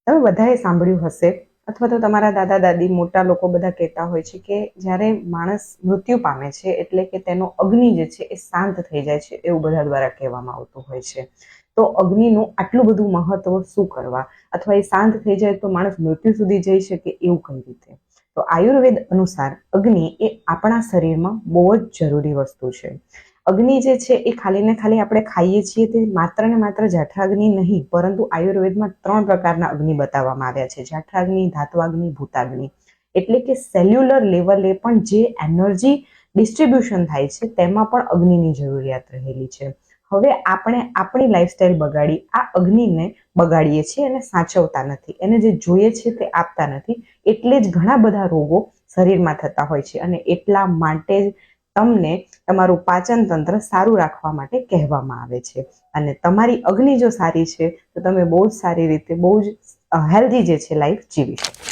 તમે બધાએ સાંભળ્યું હશે અથવા તો તમારા દાદા દાદી મોટા લોકો બધા કહેતા હોય છે કે જ્યારે માણસ મૃત્યુ પામે છે એટલે કે તેનો અગ્નિ જે છે એ શાંત થઈ જાય છે, એવું બધા દ્વારા કહેવામાં આવતું હોય છે. તો અગ્નિનું આટલું બધું મહત્વ શું કરવા, અથવા એ શાંત થઈ જાય તો માણસ મૃત્યુ સુધી જઈ શકે એવું કઈ રીતે? તો આયુર્વેદ અનુસાર અગ્નિ એ આપણા શરીરમાં બહુ જ જરૂરી વસ્તુ છે. અગ્નિ જે છે એ ખાલી ને ખાલી આપણે ખાઈએ છીએ તે માત્ર ને માત્ર જઠરાગ્નિ નહીં, પરંતુ આયુર્વેદમાં 3 પ્રકારના અગ્નિ બતાવવામાં આવ્યા છે: જઠરાગ્નિ, ધાત્વાગ્નિ, ભૂતાગ્નિ. એટલે કે સેલ્યુલર લેવલે પણ જે એનર્જી ડિસ્ટ્રીબ્યુશન થાય છે તેમાં પણ અગ્નિની જરૂરિયાત રહેલી છે. હવે આપણે આપણી લાઈફસ્ટાઈલ બગાડી આ અગ્નિને બગાડીએ છીએ અને સાચવતા નથી, એને જે જોઈએ છે તે આપતા નથી, એટલે જ ઘણા બધા રોગો શરીરમાં થતા હોય છે. અને એટલા માટે જ તમને તમારું પાચન તંત્ર સારું રાખવા માટે કહેવામાં આવે છે. અને તમારી અગ્નિ જો સારી છે તો તમે બહુ જ સારી રીતે, બહુ જ હેલ્ધી જે છે લાઈફ જીવી શકો.